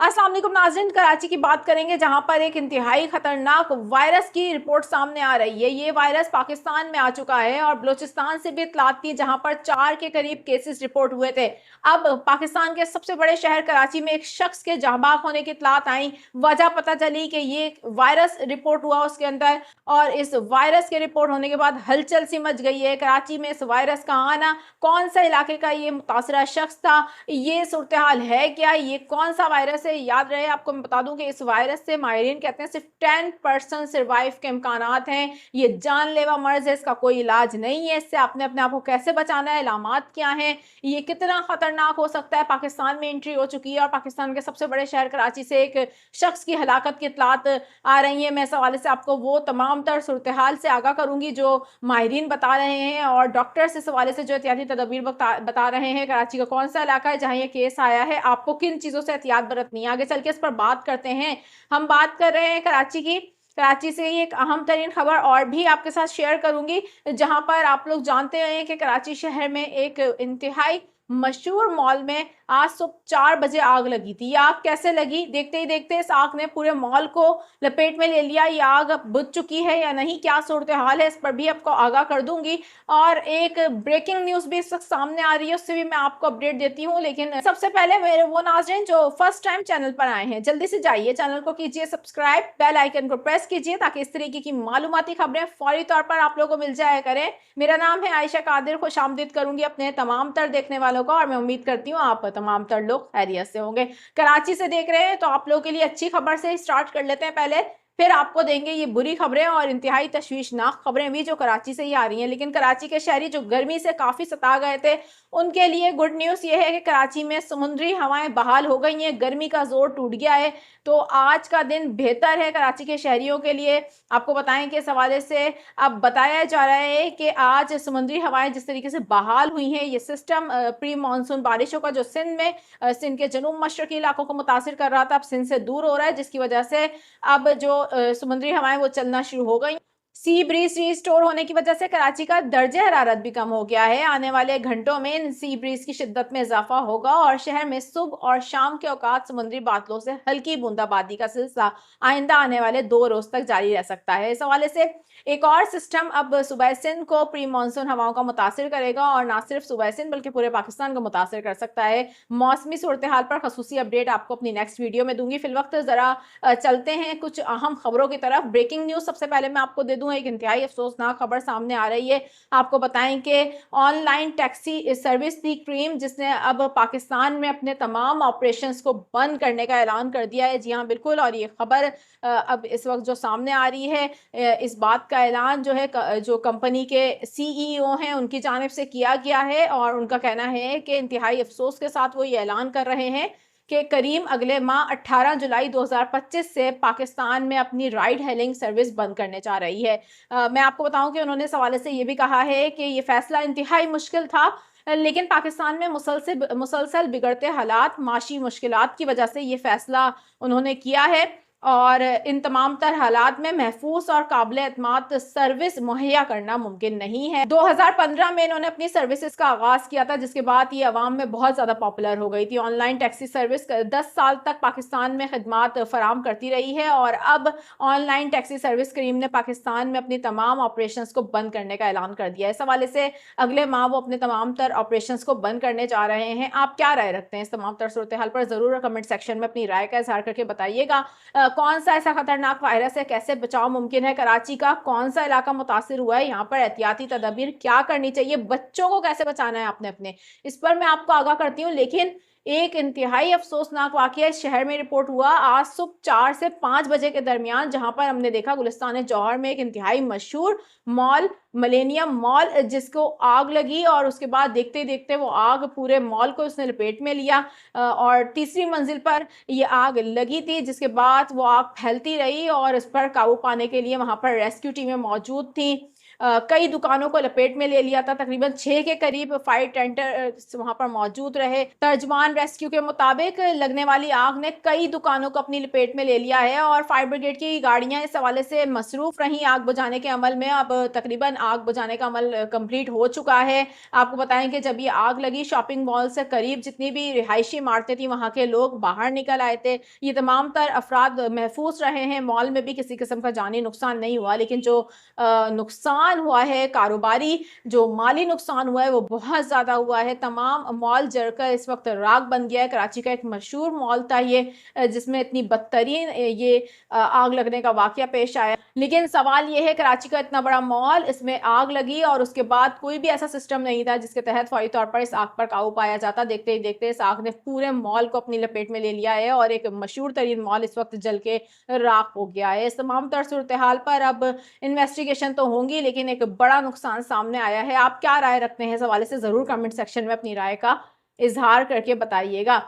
अस्सलाम वालेकुम नाज़रीन, कराची की बात करेंगे जहां पर एक इंतहाई खतरनाक वायरस की रिपोर्ट सामने आ रही है। ये वायरस पाकिस्तान में आ चुका है और बलूचिस्तान से भी इत्तलात थी जहां पर 4 के करीब केसेस रिपोर्ट हुए थे। अब पाकिस्तान के सबसे बड़े शहर कराची में एक शख्स के जहाँ होने की इत्तलात आई। वजह पता चली कि ये वायरस रिपोर्ट हुआ उसके अंदर, और इस वायरस के रिपोर्ट होने के बाद हलचल सी मच गई है। कराची में इस वायरस का आना, कौन सा इलाके का ये मुतासरा शख्स था, ये सूरत हाल है क्या, ये कौन सा वायरस है। याद रहे आपको मैं बता दूं कि इस वायरस से माहिरीन कहते हैं सिर्फ 10% सर्वाइव के इम्कानात हैं। ये जानलेवा मर्ज है, इसका कोई इलाज नहीं है। इससे आपने अपने आप को कैसे बचाना है, इलामात क्या हैं, ये कितना खतरनाक हो सकता है। पाकिस्तान में एंट्री हो चुकी है और पाकिस्तान के सबसे बड़े शहर कराची से एक शख्स की हलाकत की इतलात आ रही है। मैं इस हवाले से आपको वो तमाम तर सूरत हाल से आगाह करूंगी जो माहिरीन बता रहे हैं और डॉक्टर्स इस हवाले से जो एहतियाती तदबीर बता रहे हैं। कराची का कौन सा इलाका है जहां ये केस आया है, आपको किन चीज़ों से एहतियात बरतनी है, आगे चल के इस पर बात करते हैं। हम बात कर रहे हैं कराची की। कराची से ही एक अहम तरीन खबर और भी आपके साथ शेयर करूंगी, जहां पर आप लोग जानते हैं कि कराची शहर में एक इंतहाई मशहूर मॉल में आज सुबह 4 बजे आग लगी थी। ये आग कैसे लगी, देखते ही देखते इस आग ने पूरे मॉल को लपेट में ले लिया। ये आग अब बुझ चुकी है या नहीं, क्या सूरत हाल है, इस पर भी आपको आगाह कर दूंगी। और एक ब्रेकिंग न्यूज भी इस वक्त सामने आ रही है, उससे भी मैं आपको अपडेट देती हूँ। लेकिन सबसे पहले मेरे वो नाज़रीन जो फर्स्ट टाइम चैनल पर आए हैं, जल्दी से जाइए चैनल को कीजिए सब्सक्राइब, बेल आइकन को प्रेस कीजिए ताकि इस तरीके की मालूमाती खबरें फौरी तौर पर आप लोगों को मिल जाया करें। मेरा नाम है आयशा कादिर, खुशामदीद करूंगी अपने तमाम तर देखने वालों को और मैं उम्मीद करती हूँ आप तमाम तर लोग खैरियत से होंगे। कराची से देख रहे हैं तो आप लोगों के लिए अच्छी खबर से स्टार्ट कर लेते हैं पहले, फिर आपको देंगे ये बुरी खबरें और इंतहाई तशवीशनाक खबरें भी जो कराची से ही आ रही हैं। लेकिन कराची के शहरी जो गर्मी से काफ़ी सता गए थे, उनके लिए गुड न्यूज़ ये है कि कराची में समुद्री हवाएं बहाल हो गई हैं, गर्मी का जोर टूट गया है। तो आज का दिन बेहतर है कराची के शहरियों के लिए। आपको बताएं कि इस हवाले से अब बताया जा रहा है कि आज समुद्री हवाएं जिस तरीके से बहाल हुई हैं, ये सिस्टम प्री मानसून बारिशों का जो सिंध में सिंध के जनूब मशरकी इलाकों को मुतासिर कर रहा था, अब सिंध से दूर हो रहा है, जिसकी वजह से अब जो समुद्री हवाएं वो चलना शुरू हो गई। सी ब्रीज रिस्टोर होने की वजह से कराची का दर्जे हरारत भी कम हो गया है। आने वाले घंटों में इन सी ब्रीज की शिद्दत में इजाफा होगा और शहर में सुबह और शाम के औकात समुद्री बादलों से हल्की बूंदाबांदी का सिलसिला आइंदा आने वाले 2 रोज तक जारी रह सकता है। इस हवाले से एक और सिस्टम अब सूबा सिंध को प्री मानसून हवाओं का मुतासिर करेगा और ना सिर्फ सूबा सिंध बल्कि पूरे पाकिस्तान को मुतासिर कर सकता है। मौसमी सूरत हाल पर खसूसी अपडेट आपको अपनी नेक्स्ट वीडियो में दूंगी। फिलवक्त जरा चलते हैं कुछ अहम खबरों की तरफ। ब्रेकिंग न्यूज सबसे पहले मैं आपको दे दूं, एक इंतहाई अफसोसनाक खबर सामने आ रही है। आपको बताएं कि ऑनलाइन टैक्सी सर्विस थी क्रीम, जिसने अब पाकिस्तान में अपने तमाम ऑपरेशंस को बंद करने का ऐलान कर दिया है। जी हाँ बिल्कुल, और ये खबर अब इस वक्त जो सामने आ रही है, इस बात का ऐलान जो है जो कंपनी के सीईओ हैं उनकी जानिब से किया गया है और उनका कहना है कि इंतहाई अफसोस के साथ वो ये ऐलान कर रहे हैं कि करीम अगले माह 18 जुलाई 2025 से पाकिस्तान में अपनी राइड हेलिंग सर्विस बंद करने जा रही है। मैं आपको बताऊं कि उन्होंने इस हवाले से ये भी कहा है कि ये फैसला इंतहाई मुश्किल था, लेकिन पाकिस्तान में मुसलसल बिगड़ते हालात, माशी मुश्किलात की वजह से ये फैसला उन्होंने किया है और इन तमाम तर हालात में महफूज और काबिल एतमाद सर्विस मुहैया करना मुमकिन नहीं है। 2015 में इन्होंने अपनी सर्विसेज का आगाज किया था, जिसके बाद ये अवाम में बहुत ज़्यादा पॉपुलर हो गई थी। ऑनलाइन टैक्सी सर्विस 10 साल तक पाकिस्तान में खदमात फराम करती रही है और अब ऑनलाइन टैक्सी सर्विस करीम ने पाकिस्तान में अपनी तमाम ऑपरेशन को बंद करने का ऐलान कर दिया है। इस हवाले से अगले माह वो अपने तमाम तर ऑपरेशन को बंद करने जा रहे हैं। आप क्या राय रखते हैं इस तमाम तर सूरत हाल पर, ज़रूर कमेंट सेक्शन में अपनी राय का इजहार करके बताइएगा। कौन सा ऐसा खतरनाक वायरस है, कैसे बचाव मुमकिन है, कराची का कौन सा इलाका मुतासिर हुआ है, यहाँ पर एहतियाती तदबीर क्या करनी चाहिए, बच्चों को कैसे बचाना है आपने अपने, इस पर मैं आपको आगाह करती हूँ। लेकिन एक इंतहाई अफसोसनाक वाकया इस शहर में रिपोर्ट हुआ आज सुबह 4 से 5 बजे के दरमियान, जहां पर हमने देखा गुलिस्तान जौहर में एक इंतहाई मशहूर मॉल मिलेनियम मॉल जिसको आग लगी और उसके बाद देखते ही देखते वो आग पूरे मॉल को उसने लपेट में लिया और तीसरी मंजिल पर ये आग लगी थी, जिसके बाद वो आग फैलती रही और इस पर काबू पाने के लिए वहां पर रेस्क्यू टीमें मौजूद थी। कई दुकानों को लपेट में ले लिया था। तकरीबन 6 के करीब फायर टेंडर वहां पर मौजूद रहे। तर्जमान रेस्क्यू के मुताबिक लगने वाली आग ने कई दुकानों को अपनी लपेट में ले लिया है और फायर ब्रिगेड की गाड़ियां इस हवाले से मसरूफ रही आग बुझाने के अमल में। अब तकरीबन आग बुझाने का अमल कंप्लीट हो चुका है। आपको बताएं कि जब ये आग लगी, शॉपिंग मॉल से करीब जितनी भी रिहायशी इमारतें थी वहां के लोग बाहर निकल आए थे। ये तमाम तर अफराद महफूज रहे हैं। मॉल में भी किसी किस्म का जानी नुकसान नहीं हुआ, लेकिन जो नुकसान हुआ है, कारोबारी जो माली नुकसान हुआ है, वो बहुत ज़्यादा हुआ है। तमाम मॉल जलकर इस वक्त राख बन गया है। कराची का एक मशहूर मॉल था ये, जिसमें इतनी बदतरीन ये आग लगने का वाकया पेश आया। लेकिन सवाल ये है, कराची का इतना बड़ा मॉल, इसमें आग लगी और उसके बाद कोई भी ऐसा सिस्टम नहीं था जिसके तहत फौरी तौर पर इस आग पर काबू पाया जाता। देखते ही देखते इस आग ने पूरे मॉल को अपनी लपेट में ले लिया है और एक मशहूर तरीन मॉल इस वक्त जल के राख हो गया है। इस तमाम तर सूरत हाल पर अब इन्वेस्टिगेशन तो होंगी, लेकिन एक बड़ा नुकसान सामने आया है। आप क्या राय रखते हैं इस हवाले से? जरूर कमेंट सेक्शन में अपनी राय का इजहार करके बताइएगा।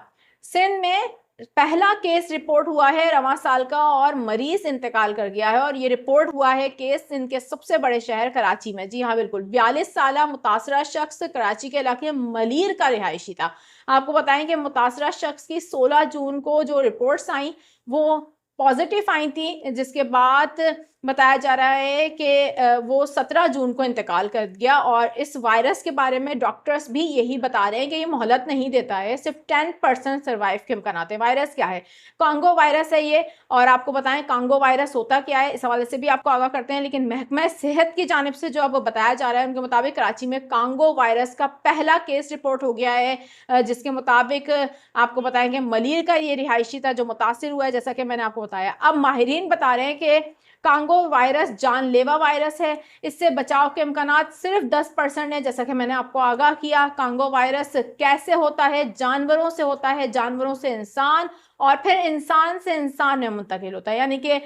सिंध में पहला केस रिपोर्ट हुआ है रवां साल का और मरीज इंतकाल कर गया है, और ये रिपोर्ट हुआ है केस इनके सबसे बड़े शहर कराची में। जी हाँ, बिल्कुल 42 साल मुतासरा शख्स कराची के इलाके मलीर का रिहायशी था। आपको बताएं कि मुतासरा शख्स की 16 जून को जो रिपोर्ट्स आई वो पॉजिटिव आई थी, जिसके बाद बताया जा रहा है कि वो 17 जून को इंतकाल कर गया। और इस वायरस के बारे में डॉक्टर्स भी यही बता रहे हैं कि ये मोहलत नहीं देता है, सिर्फ 10% सर्वाइव के इम्कान हैं। वायरस क्या है? कांगो वायरस है ये। और आपको बताएं कांगो वायरस होता क्या है, इस हवाले से भी आपको आगाह करते हैं। लेकिन महकमा सेहत की जानिब से जो अब बताया जा रहा है, उनके मुताबिक कराची में कांगो वायरस का पहला केस रिपोर्ट हो गया है, जिसके मुताबिक आपको बताएं कि मलीर का ये रिहायशी था जो मुतासिर हुआ है, जैसा कि मैंने आपको बताया। अब माहिरीन बता रहे हैं कि कांगो वायरस जानलेवा वायरस है, इससे बचाव के इम्कानात सिर्फ 10% है, जैसा कि मैंने आपको आगाह किया। कांगो वायरस कैसे होता है? जानवरों से होता है, जानवरों से इंसान और फिर इंसान से इंसान में मुंतकिल होता है। यानी कि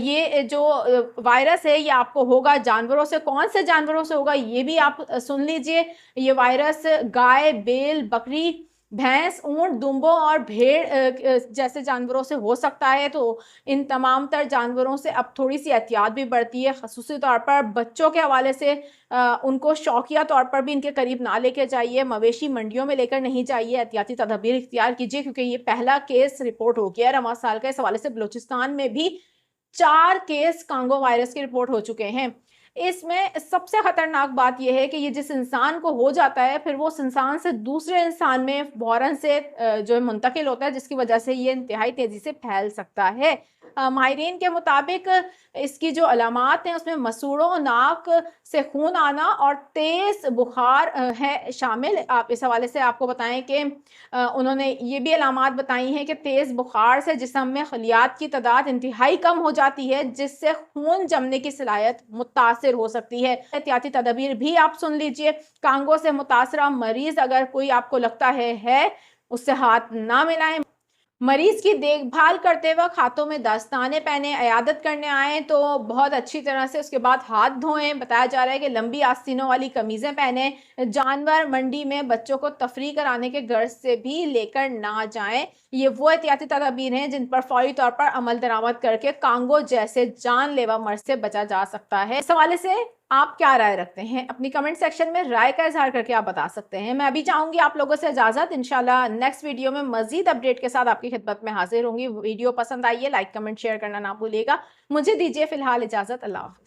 ये जो वायरस है ये आपको होगा जानवरों से। कौन से जानवरों से होगा ये भी आप सुन लीजिए। ये वायरस गाय, बैल, बकरी, भैंस, ऊंट, दुम्बों और भेड़ जैसे जानवरों से हो सकता है। तो इन तमाम तर जानवरों से अब थोड़ी सी एहतियात भी बढ़ती है, ख़ुसूसी तौर पर बच्चों के हवाले से उनको शौकिया तौर पर भी इनके करीब ना लेके जाइए, मवेशी मंडियों में लेकर नहीं जाइए, एहतियाती तदबीर इख्तियार कीजिए, क्योंकि ये पहला केस रिपोर्ट हो गया है रवां साल का। इस हवाले से बलूचिस्तान में भी 4 केस कांगो वायरस की रिपोर्ट हो चुके हैं। इसमें सबसे खतरनाक बात यह है कि ये जिस इंसान को हो जाता है फिर वो उस इंसान से दूसरे इंसान में फौरन से जो है मुंतकिल होता है, जिसकी वजह से ये इंतहाई तेजी से फैल सकता है। माहिरीन के मुताबिक इसकी जो अलामात हैं उसमें मसूड़ों, नाक से खून आना और तेज बुखार है शामिल। आप इस हवाले से आपको बताएं कि उन्होंने ये भी अलामात बताई हैं कि तेज बुखार से जिस्म में खलियात की तादाद इंतहाई कम हो जाती है, जिससे खून जमने की सलाहियत मुतासिर हो सकती है। एहतियाती तदबीर भी आप सुन लीजिए। कांगो से मुतासरा मरीज अगर कोई आपको लगता है उससे हाथ ना मिलाएं। मरीज की देखभाल करते वक्त हाथों में दस्ताने पहने, अयादत करने आए तो बहुत अच्छी तरह से उसके बाद हाथ धोएं। बताया जा रहा है कि लंबी आस्तीनों वाली कमीजें पहने। जानवर मंडी में बच्चों को तफरी कराने के गर्ज से भी लेकर ना जाएं। ये वो एहतियाती तदबीर हैं जिन पर फौरी तौर पर अमल दरामद करके कांगो जैसे जानलेवा मर्ज से बचा जा सकता है। इस हवाले से आप क्या राय रखते हैं? अपनी कमेंट सेक्शन में राय का इजहार करके आप बता सकते हैं। मैं अभी चाहूंगी आप लोगों से इजाजत। इंशाल्लाह नेक्स्ट वीडियो में मजीद अपडेट के साथ आपकी खिदमत में हाजिर होंगी। वीडियो पसंद आई है, लाइक, कमेंट, शेयर करना ना भूलिएगा। मुझे दीजिए फिलहाल इजाजत। अल्लाह हाफिज।